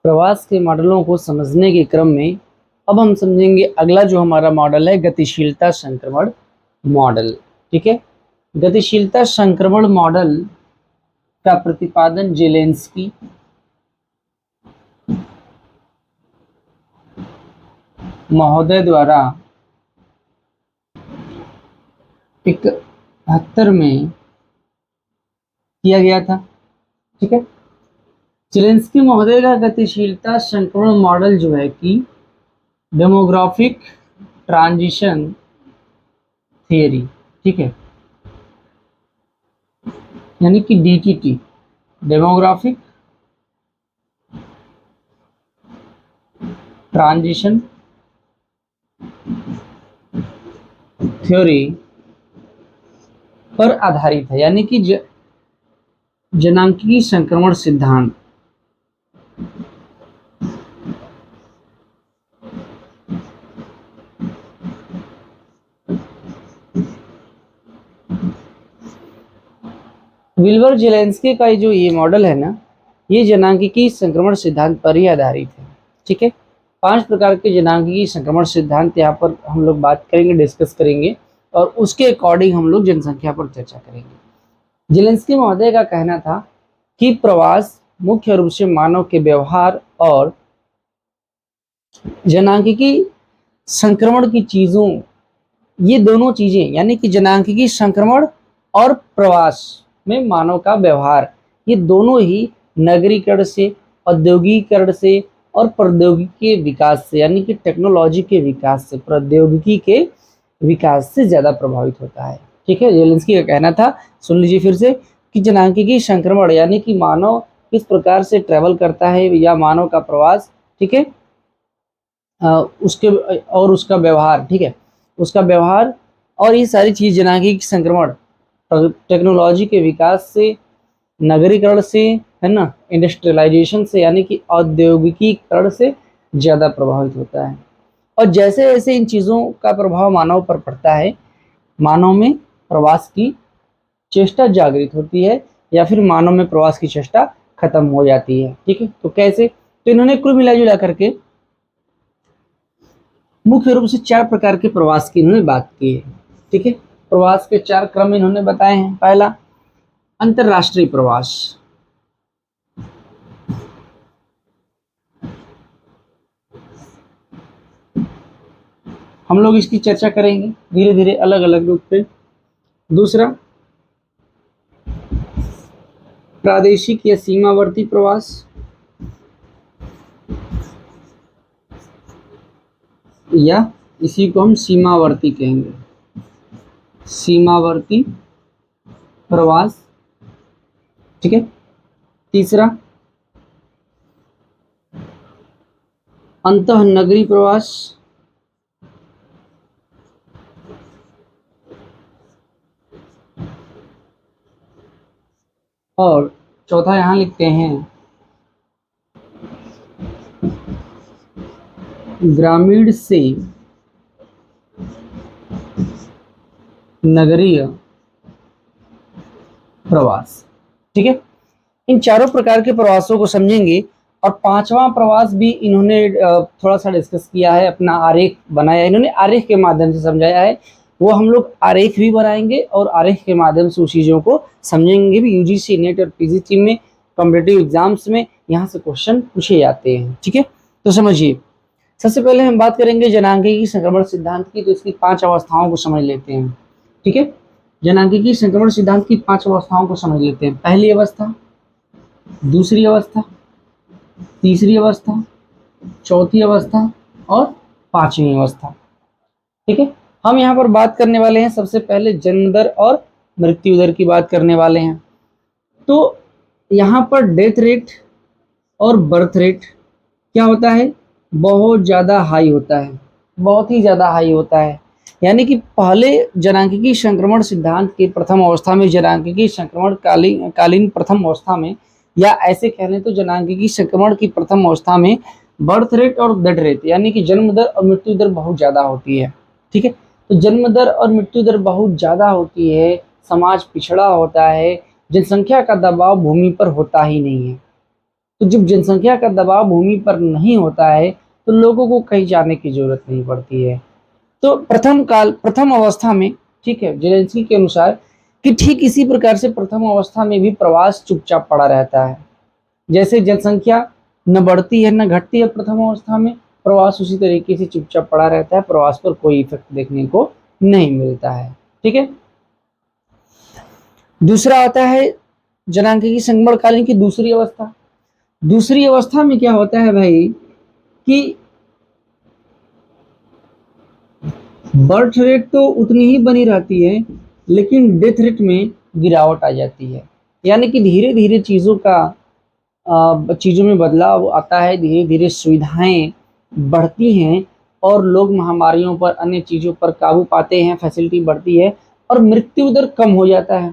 प्रवास के मॉडलों को समझने के क्रम में अब हम समझेंगे अगला जो हमारा मॉडल है गतिशीलता संक्रमण मॉडल। ठीक है, गतिशीलता संक्रमण मॉडल का प्रतिपादन जेलेंस्की महोदय द्वारा 1971 में किया गया था। ठीक है, जेलेंस्की महोदय का गतिशीलता संक्रमण मॉडल जो है कि डेमोग्राफिक ट्रांजिशन थियरी, ठीक है, यानी कि डीटीटी, डेमोग्राफिक ट्रांजिशन थ्योरी पर आधारित है, यानी कि जनांकीय संक्रमण सिद्धांत। विल्बर जेलेंस्की का जो ये मॉडल है ना, ये जनांकीय संक्रमण सिद्धांत पर ही आधारित है। ठीक है, 5 प्रकार के जनांकीय संक्रमण सिद्धांत यहाँ पर हम लोग बात करेंगे, डिस्कस करेंगे और उसके अकॉर्डिंग हम लोग जनसंख्या पर चर्चा करेंगे। जेलेंस्की महोदय का कहना था कि प्रवास मुख्य रूप से मानव के व्यवहार और जनांकीय संक्रमण की चीजों, ये दोनों चीजें यानी कि जनांकीय संक्रमण और प्रवास में मानव का व्यवहार, ये दोनों ही नगरीकरण से, औद्योगिकीकरण से और प्रौद्योगिकी के विकास से, यानी कि टेक्नोलॉजी के विकास से, प्रौद्योगिकी के विकास से ज्यादा प्रभावित होता है। ठीक है, जेलेंस्की का कहना था, सुन लीजिए फिर से, कि जनांकीय संक्रमण यानी कि मानव किस प्रकार से ट्रेवल करता है या मानव का प्रवास, ठीक है, उसके और उसका व्यवहार, ठीक है, उसका व्यवहार और ये सारी चीज जनांकीय संक्रमण टेक्नोलॉजी के विकास से, नगरीकरण से, है ना, इंडस्ट्रियलाइजेशन से, यानी कि औद्योगिकीकरण से ज्यादा प्रभावित होता है। और जैसे जैसे इन चीजों का प्रभाव मानव पर पड़ता है, मानव में प्रवास की चेष्टा जागृत होती है या फिर मानव में प्रवास की चेष्टा खत्म हो जाती है। ठीक है, तो कैसे? तो इन्होंने कुल मिला जुला करके मुख्य रूप से 4 प्रकार के प्रवास की इन्होंने बात की है। ठीक है, प्रवास के 4 क्रम इन्होंने बताए हैं। पहला, अंतरराष्ट्रीय प्रवास। हम लोग इसकी चर्चा करेंगे धीरे धीरे अलग अलग रूप से। दूसरा, प्रादेशिक या सीमावर्ती प्रवास, या इसी को हम सीमावर्ती कहेंगे, सीमावर्ती प्रवास। ठीक है, तीसरा, अंतःनगरीय प्रवास, और चौथा यहां लिखते हैं ग्रामीण से नगरीय प्रवास। ठीक है, इन चारों प्रकार के प्रवासों को समझेंगे और 5वां प्रवास भी इन्होंने थोड़ा सा डिस्कस किया है, अपना आरेख बनाया है, इन्होंने आरेख के माध्यम से समझाया है। वो हम लोग आरेख भी बनाएंगे और आरेख के माध्यम से उस चीजों को समझेंगे भी। यूजीसी नेट और पीजीटी में कॉम्पिटिटिव एग्जाम्स में यहाँ से क्वेश्चन पूछे जाते हैं। ठीक है, तो समझिए, सबसे पहले हम बात करेंगे जनांकीय संक्रमण सिद्धांत की, तो इसकी 5 अवस्थाओं को समझ लेते हैं। ठीक है, जनांकीय संक्रमण सिद्धांत की 5 अवस्थाओं को समझ लेते हैं। पहली अवस्था, दूसरी अवस्था, तीसरी अवस्था, चौथी अवस्था और 5वीं अवस्था। ठीक है, हम यहाँ पर बात करने वाले हैं सबसे पहले जन्म दर और मृत्यु दर की बात करने वाले हैं। तो यहाँ पर डेथ रेट और बर्थ रेट क्या होता है? बहुत ज़्यादा हाई होता है, बहुत ही ज़्यादा हाई होता है। यानी कि पहले जनांकीय संक्रमण सिद्धांत के प्रथम अवस्था में, जनांकीय संक्रमण कालीन प्रथम अवस्था में, या ऐसे कह लें तो जनांकीय संक्रमण की प्रथम अवस्था में बर्थ रेट और डेथ रेट यानी कि जन्म दर और मृत्यु दर बहुत ज़्यादा होती है। ठीक है, तो जन्म दर और मृत्यु दर बहुत ज़्यादा होती है, समाज पिछड़ा होता है, जनसंख्या का दबाव भूमि पर होता ही नहीं है। तो जब जनसंख्या का दबाव भूमि पर नहीं होता है तो लोगों को कहीं जाने की जरूरत नहीं पड़ती है। तो प्रथम अवस्था में, ठीक है, जेलेंस्की के अनुसार कि ठीक इसी प्रकार से प्रथम अवस्था में भी प्रवास चुपचाप पड़ा रहता है। जैसे जनसंख्या न बढ़ती है न घटती है प्रथम अवस्था में, प्रवास उसी तरीके से चुपचाप पड़ा रहता है, प्रवास पर कोई इफेक्ट देखने को नहीं मिलता है। ठीक है। दूसरा आता है जनांगीय संक्रमणकालीन की दूसरी अवस्था। दूसरी अवस्था में क्या होता है भाई कि बर्थ रेट तो उतनी ही बनी रहती है लेकिन डेथ रेट में गिरावट आ जाती है। यानी कि धीरे धीरे चीज़ों में बदलाव आता है, धीरे धीरे सुविधाएं बढ़ती हैं और लोग महामारियों पर, अन्य चीज़ों पर काबू पाते हैं, फैसिलिटी बढ़ती है और मृत्यु दर कम हो जाता है।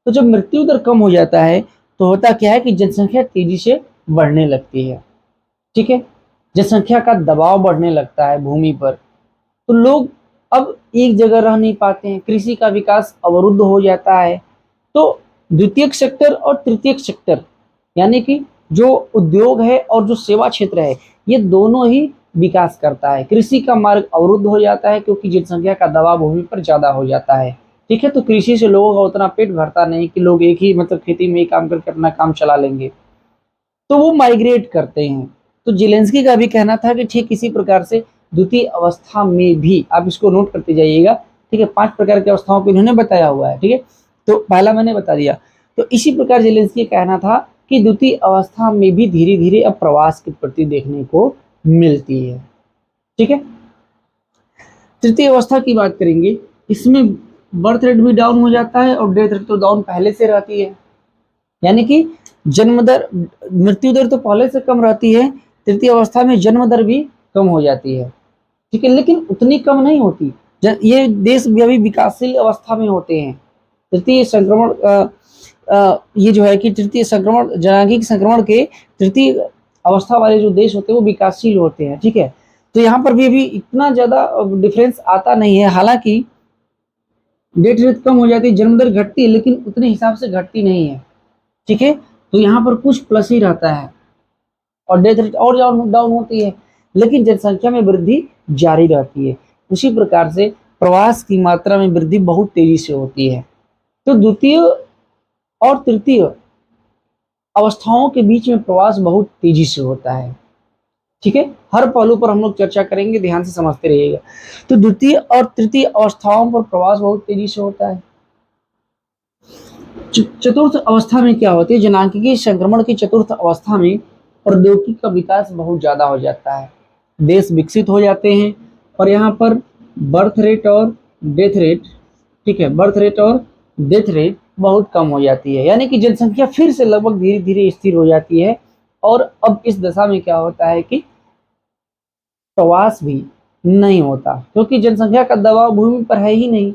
तो जब मृत्यु दर कम हो जाता है तो होता क्या है कि जनसंख्या तेजी से बढ़ने लगती है। ठीक है। जनसंख्या का दबाव बढ़ने लगता है भूमि पर, तो लोग अब एक जगह रह नहीं पाते हैं, कृषि का विकास अवरुद्ध हो जाता है। तो द्वितीयक सेक्टर और तृतीयक सेक्टर यानी कि जो उद्योग है और जो सेवा क्षेत्र है, ये दोनों ही विकास करता है। कृषि का मार्ग अवरुद्ध हो जाता है क्योंकि जनसंख्या का दबाव भूमि पर ज्यादा हो जाता है। ठीक है। तो कृषि से लोगों का उतना पेट भरता नहीं कि लोग एक ही खेती में ही काम करके अपना काम चला लेंगे, तो वो माइग्रेट करते हैं। तो जेलेंस्की का भी कहना था कि ठीक इसी प्रकार से द्वितीय अवस्था में भी, आप इसको नोट करते जाइएगा, ठीक है, 5 प्रकार की अवस्थाओं को इन्होंने बताया हुआ है। ठीक है। तो पहला मैंने बता दिया। तो इसी प्रकार जेलेंस्की का कहना था कि द्वितीय अवस्था में भी धीरे धीरे अब प्रवास की प्रवृत्ति देखने को मिलती है। ठीक है। तृतीय अवस्था की बात करेंगे, इसमें बर्थ रेट भी डाउन हो जाता है और डेथ रेट तो डाउन पहले से रहती है। यानी कि जन्म दर, मृत्यु दर तो पहले से कम रहती है, तृतीय अवस्था में जन्म दर भी कम हो जाती है। ठीक है। लेकिन उतनी कम नहीं होती। ये देश भी अभी विकासशील अवस्था में होते हैं। तृतीय संक्रमण ये जो है कि तृतीय संक्रमण, जनांगीय संक्रमण के तृतीय अवस्था वाले जो देश होते हैं वो विकासशील होते हैं। ठीक है। तो यहाँ पर भी अभी इतना ज्यादा डिफरेंस आता नहीं है। हालांकि डेथ रेट कम हो जाती है, जन्म दर घटती है लेकिन उतने हिसाब से घटती नहीं है। ठीक है। तो यहाँ पर कुछ प्लस ही रहता है और डेथ रेट और डाउन होती है, लेकिन जनसंख्या में वृद्धि जारी रहती है। उसी प्रकार से प्रवास की मात्रा में वृद्धि बहुत तेजी से होती है। तो द्वितीय और तृतीय अवस्थाओं के बीच में प्रवास बहुत तेजी से होता है। ठीक है। हर पहलू पर हम लोग चर्चा करेंगे, ध्यान से समझते रहिएगा। तो द्वितीय और तृतीय अवस्थाओं पर प्रवास बहुत तेजी से होता है। चतुर्थ अवस्था में क्या होती है, जनांगीय संक्रमण की चतुर्थ अवस्था में प्रौद्योगिकी का विकास बहुत ज्यादा हो जाता है, देश विकसित हो जाते हैं और यहाँ पर बर्थ रेट और डेथ रेट, ठीक है, बर्थ रेट और डेथ रेट बहुत कम हो जाती है। यानी कि जनसंख्या फिर से लगभग धीरे धीरे स्थिर हो जाती है। और अब इस दशा में क्या होता है कि प्रवास भी नहीं होता क्योंकि जनसंख्या का दबाव भूमि पर है ही नहीं,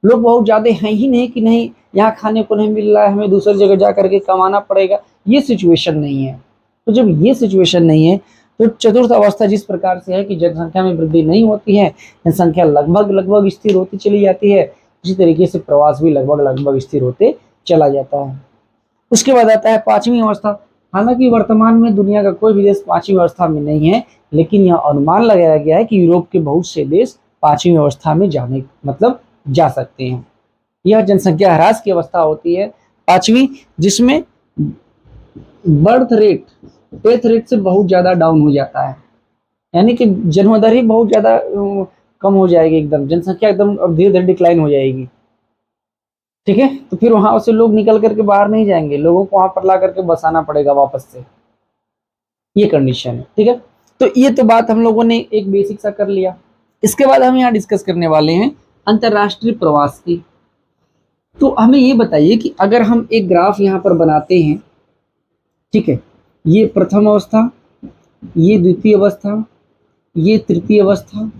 लोग बहुत ज्यादा हैं ही नहीं कि नहीं यहाँ खाने को नहीं मिल रहा है, हमें दूसरी जगह जा करके कमाना पड़ेगा, ये सिचुएशन नहीं है। तो जब ये सिचुएशन नहीं है तो चतुर्थ अवस्था जिस प्रकार से है कि जनसंख्या में वृद्धि नहीं होती है, जनसंख्या लगभग लगभग स्थिर होती चली जाती है, उसी तरीके से प्रवास भी लगभग लगभग स्थिर होते चला जाता है। उसके बाद आता है पांचवी अवस्था। हालांकि वर्तमान में दुनिया का कोई भी देश पांचवी अवस्था में नहीं है, लेकिन यह अनुमान लगाया गया है कि यूरोप के बहुत से देश पांचवी अवस्था में जाने मतलब जा सकते हैं। यह जनसंख्या ह्रास की अवस्था होती है पांचवी, जिसमें बर्थ रेट डेथ रेट से बहुत ज्यादा डाउन हो जाता है। यानी कि जन्म दर ही बहुत ज्यादा कम हो जाएगी, एकदम जनसंख्या एकदम धीरे धीरे डिक्लाइन हो जाएगी। ठीक है। तो फिर वहां से लोग निकल करके बाहर नहीं जाएंगे, लोगों को वहां पर ला करके बसाना पड़ेगा वापस से, ये कंडीशन है। ठीक है। तो ये तो बात हम लोगों ने एक बेसिक सा कर लिया। इसके बाद हम यहाँ डिस्कस करने वाले हैं अंतरराष्ट्रीय प्रवास की। तो हमें ये बताइए कि अगर हम एक ग्राफ यहाँ पर बनाते हैं, ठीक है, ये प्रथम अवस्था, ये द्वितीय अवस्था, ये तृतीय अवस्था,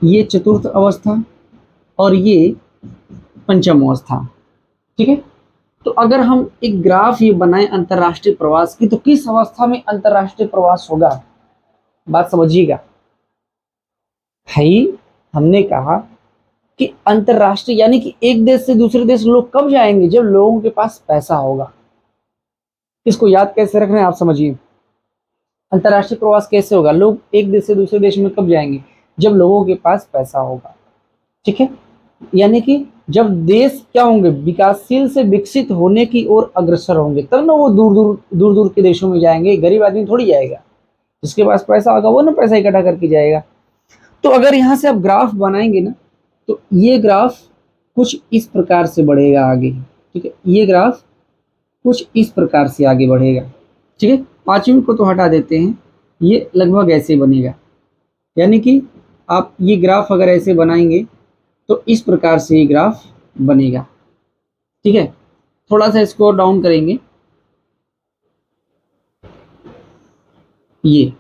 ये चतुर्थ अवस्था और ये पंचम अवस्था। ठीक है। तो अगर हम एक ग्राफ ये बनाएं अंतरराष्ट्रीय प्रवास की, तो किस अवस्था में अंतरराष्ट्रीय प्रवास होगा, बात समझिएगा। भाई हमने कहा कि अंतरराष्ट्रीय यानी कि एक देश से दूसरे देश लोग कब जाएंगे, जब लोगों के पास पैसा होगा। इसको याद कैसे रखना है आप समझिए। अंतर्राष्ट्रीय प्रवास कैसे होगा, लोग एक देश से दूसरे देश में कब जाएंगे, जब लोगों के पास पैसा होगा, ठीक है। यानी कि जब देश क्या होंगे, विकासशील से विकसित होने की ओर अग्रसर होंगे, तब ना वो दूर दूर के देशों में जाएंगे। गरीब आदमी थोड़ी जाएगा, जिसके पास पैसा होगा वो ना पैसा इकट्ठा करके जाएगा। तो अगर यहाँ से आप ग्राफ बनाएंगे ना, तो ये ग्राफ कुछ इस प्रकार से बढ़ेगा आगे, ठीक है। ये ग्राफ कुछ इस प्रकार से आगे बढ़ेगा, ठीक है। पांचवी को तो हटा देते हैं, ये लगभग ऐसे बनेगा। यानी कि आप ये ग्राफ अगर ऐसे बनाएंगे तो इस प्रकार से ये ग्राफ बनेगा, ठीक है। थोड़ा सा इसको डाउन करेंगे, ये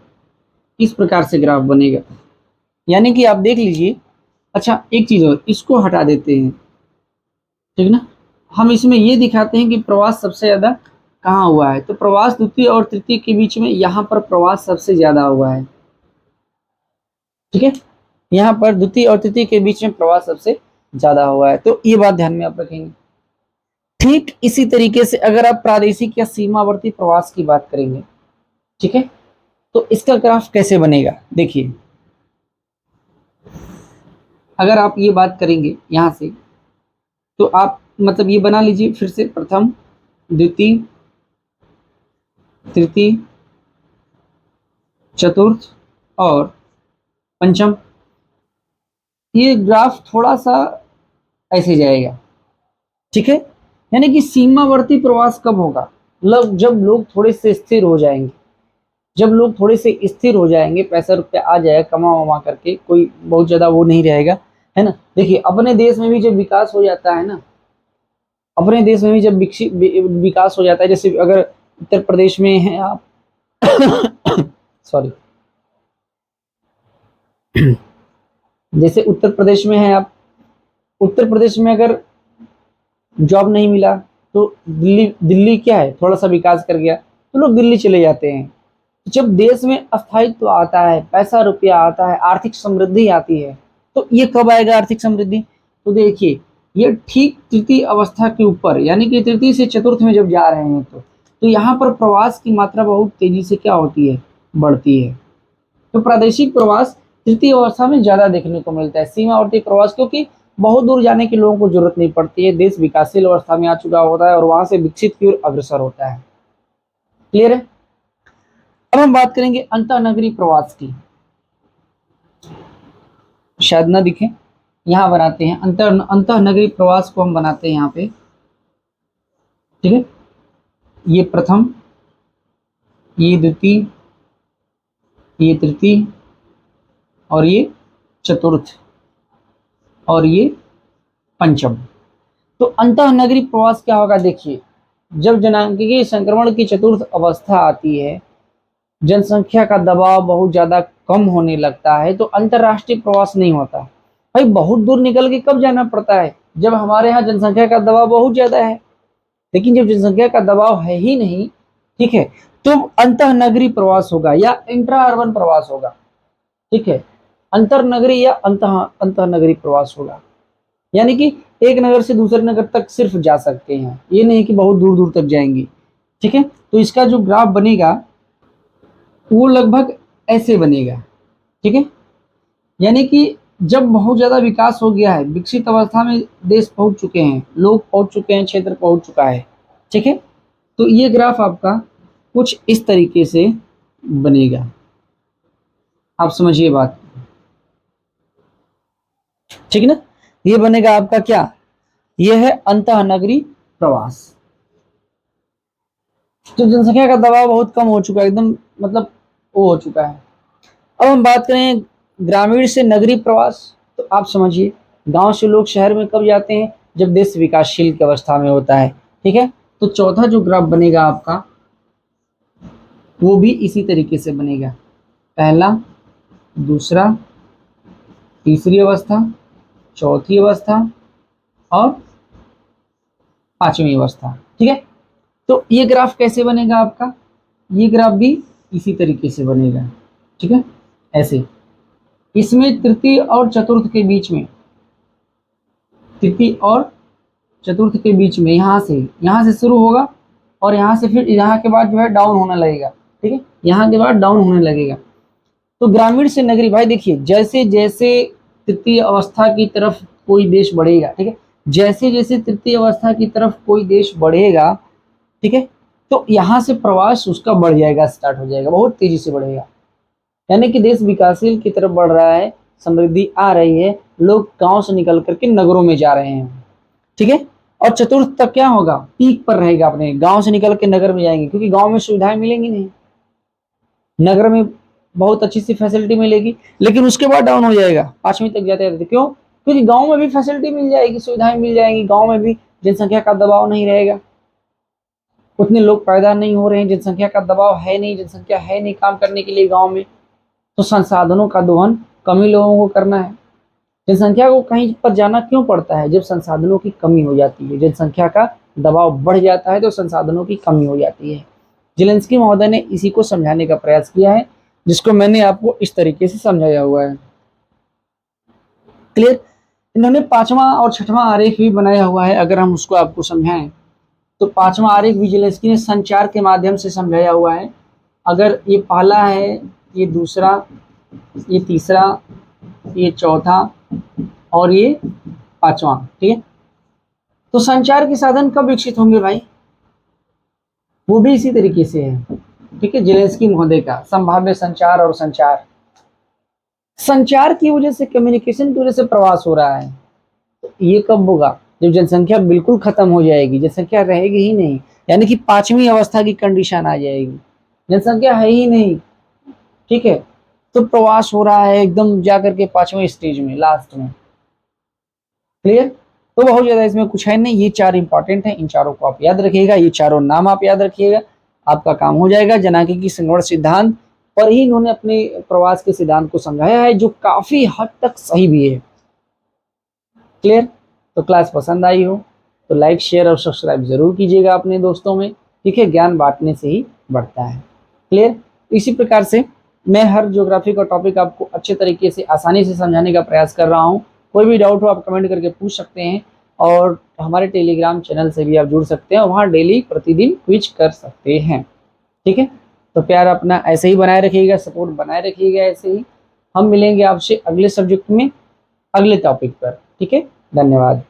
इस प्रकार से ग्राफ बनेगा। यानी कि आप देख लीजिए। अच्छा एक चीज और, इसको हटा देते हैं, ठीक ना। हम इसमें ये दिखाते हैं कि प्रवास सबसे ज्यादा कहाँ हुआ है, तो प्रवास द्वितीय और तृतीय के बीच में यहाँ पर प्रवास सबसे ज्यादा हुआ है, ठीक है। यहाँ पर द्वितीय और तृतीय के बीच में प्रवास सबसे ज्यादा हुआ है, तो ये बात ध्यान में आप रखेंगे। ठीक इसी तरीके से अगर आप प्रादेशिक या सीमावर्ती प्रवास की बात करेंगे, ठीक है, तो इसका ग्राफ कैसे बनेगा देखिए। अगर आप ये बात करेंगे यहां से, तो आप मतलब ये बना लीजिए फिर से, प्रथम द्वितीय तृतीय चतुर्थ और पंचम। ये ग्राफ थोड़ा सा ऐसे जाएगा, ठीक है। यानी कि सीमावर्ती प्रवास कब होगा, जब लोग थोड़े से स्थिर हो जाएंगे, जब लोग थोड़े से स्थिर हो जाएंगे, पैसा रुपया आ जाएगा कमा वमा करके, कोई बहुत ज्यादा वो नहीं रहेगा, है ना। देखिए अपने देश में भी जब विकास हो जाता है ना, अपने देश में भी जब विकास हो जाता है, जैसे अगर उत्तर प्रदेश में हैं आप सॉरी जैसे उत्तर प्रदेश में हैं आप, उत्तर प्रदेश में अगर जॉब नहीं मिला तो दिल्ली दिल्ली क्या है, थोड़ा सा विकास कर गया तो लोग दिल्ली चले जाते हैं। जब देश में अस्थायित्व आता है, पैसा रुपया आता है, आर्थिक समृद्धि आती है, तो ये कब आएगा आर्थिक समृद्धि, तो देखिए ये ठीक तृतीय अवस्था के ऊपर, यानी कि तृतीय से चतुर्थ में जब जा रहे हैं तो यहाँ पर प्रवास की मात्रा बहुत तेजी से क्या होती है, बढ़ती है। तो प्रादेशिक प्रवास तृतीय अवस्था में ज्यादा देखने को मिलता है। सीमावर्ती प्रवास क्योंकि बहुत दूर जाने की लोगों को जरूरत नहीं पड़ती है, देश विकासशील अवस्था में आ चुका होता है और वहां से विकसित की ओर अग्रसर होता है। क्लियर है। अब हम बात करेंगे अंतःनगरीय प्रवास की, शायद ना दिखे, यहां बनाते हैं अंतःनगरीय प्रवास को हम बनाते हैं यहाँ पे, ठीक है। ये प्रथम, ये द्वितीय, ये तृतीय और ये चतुर्थ और ये पंचम। तो अंतःनगरीय प्रवास क्या होगा देखिए, जब जनांगीय संक्रमण की चतुर्थ अवस्था आती है, जनसंख्या का दबाव बहुत ज्यादा कम होने लगता है, तो अंतरराष्ट्रीय प्रवास नहीं होता। भाई बहुत दूर निकल के कब जाना पड़ता है, जब हमारे यहाँ जनसंख्या का दबाव बहुत ज्यादा है। लेकिन जब जनसंख्या का दबाव है ही नहीं, ठीक है, तो अंतःनगरीय प्रवास होगा या इंट्रा अर्बन प्रवास होगा, ठीक है। अंतरनगरीय या अंतःनगरीय प्रवास होगा, यानी कि एक नगर से दूसरे नगर तक सिर्फ जा सकते हैं, ये नहीं कि बहुत दूर दूर तक जाएंगे, ठीक है। तो इसका जो ग्राफ बनेगा वो लगभग ऐसे बनेगा, ठीक है। यानी कि जब बहुत ज्यादा विकास हो गया है, विकसित अवस्था में देश पहुंच चुके हैं, लोग पहुंच चुके हैं, क्षेत्र पहुंच चुका है, ठीक है। तो ये ग्राफ आपका कुछ इस तरीके से बनेगा, आप समझिए बात, ठीक है ना। ये बनेगा आपका क्या, ये है अंतःनगरीय प्रवास। तो जनसंख्या का दबाव बहुत कम हो चुका है, एकदम मतलब वो हो चुका है। अब हम बात करें ग्रामीण से नगरीय प्रवास, तो आप समझिए गांव से लोग शहर में कब जाते हैं, जब देश विकासशील की अवस्था में होता है, ठीक है। तो चौथा जो ग्राफ बनेगा आपका वो भी इसी तरीके से बनेगा, पहला, दूसरा, तीसरी अवस्था, चौथी अवस्था और पांचवी अवस्था, ठीक है। तो ये ग्राफ कैसे बनेगा आपका, ये ग्राफ भी इसी तरीके से बनेगा, ठीक है, ऐसे। इसमें तृतीय और चतुर्थ के बीच में, तृतीय और चतुर्थ के बीच में यहां से शुरू होगा और यहाँ से फिर यहाँ के बाद जो है डाउन होने लगेगा, ठीक है, यहाँ के बाद डाउन होने लगेगा। तो ग्रामीण से नगरी, भाई देखिए जैसे जैसे तृतीय अवस्था की तरफ कोई देश बढ़ेगा, ठीक है, जैसे जैसे तृतीय अवस्था की तरफ कोई देश बढ़ेगा, ठीक है, तो यहाँ से प्रवास उसका बढ़ जाएगा, स्टार्ट हो जाएगा, बहुत तेजी से बढ़ेगा। यानी कि देश विकासशील की तरफ बढ़ रहा है, समृद्धि आ रही है, लोग गांव से निकल करके नगरों में जा रहे हैं, ठीक है। और चतुर्थ तक क्या होगा, पीक पर रहेगा, अपने गांव से निकल के नगर में जाएंगे, क्योंकि गांव में सुविधाएं मिलेंगी नहीं, नगर में बहुत अच्छी सी फैसिलिटी मिलेगी, लेकिन उसके बाद डाउन हो जाएगा 5वीं तक जाते जाते। क्यों? क्योंकि गांव में भी फैसिलिटी मिल जाएगी, सुविधाएं मिल जाएंगी, गांव में भी जनसंख्या का दबाव नहीं रहेगा, उतने लोग पैदा नहीं हो रहे हैं, जनसंख्या का दबाव है नहीं, जनसंख्या है नहीं काम करने के लिए गांव में, तो संसाधनों का दोहन कम ही लोगों को करना है। जनसंख्या को कहीं पर जाना क्यों पड़ता है? जब संसाधनों की कमी हो जाती है, जनसंख्या का दबाव बढ़ जाता है तो संसाधनों की कमी हो जाती है। जेलेंस्की महोदय ने इसी को समझाने का प्रयास किया है, जिसको मैंने आपको इस तरीके से समझाया हुआ है। क्लियर? इन्होंने 5वां और 6वां आरेख भी बनाया हुआ है, अगर हम उसको आपको समझाएं तो 5वां आरेख भी जेलेंस्की ने संचार के माध्यम से समझाया हुआ है। अगर ये पहला है, ये दूसरा, ये तीसरा, ये चौथा और ये 5वां, ठीक है। तो संचार के साधन कब विकसित होंगे भाई? वो भी इसी तरीके से है, ठीक है। जेलेंस्की महोदय का संभाव्य संचार और संचार की वजह से, कम्युनिकेशन की वजह से प्रवास हो रहा है। तो ये कब होगा? जब जनसंख्या बिल्कुल खत्म हो जाएगी, जनसंख्या रहेगी ही नहीं, यानी कि 5वीं अवस्था की कंडीशन आ जाएगी, जनसंख्या है ही नहीं, ठीक है, तो प्रवास हो रहा है एकदम जाकर के 5वें स्टेज में, लास्ट में। क्लियर? तो बहुत ज्यादा इसमें कुछ है नहीं, ये 4 इंपॉर्टेंट है, इन चारों को आप याद रखिएगा, ये चारों नाम आप याद रखिएगा, आपका काम हो जाएगा। जनांगीकी संगमरमर सिद्धांत पर ही इन्होंने अपने प्रवास के सिद्धांत को समझाया है, जो काफी हद तक सही भी है। क्लियर? तो क्लास पसंद आई हो तो लाइक, शेयर और सब्सक्राइब जरूर कीजिएगा अपने दोस्तों में, ठीक है, ज्ञान बांटने से ही बढ़ता है। क्लियर? इसी प्रकार से मैं हर ज्योग्राफी का टॉपिक आपको अच्छे तरीके से आसानी से समझाने का प्रयास कर रहा हूँ। कोई भी डाउट हो आप कमेंट करके पूछ सकते हैं, और हमारे टेलीग्राम चैनल से भी आप जुड़ सकते हैं, वहाँ डेली प्रतिदिन क्विज कर सकते हैं, ठीक है। तो प्यार अपना ऐसे ही बनाए रखिएगा, सपोर्ट बनाए रखिएगा ऐसे ही। हम मिलेंगे आपसे अगले सब्जेक्ट में, अगले टॉपिक पर, ठीक है। धन्यवाद।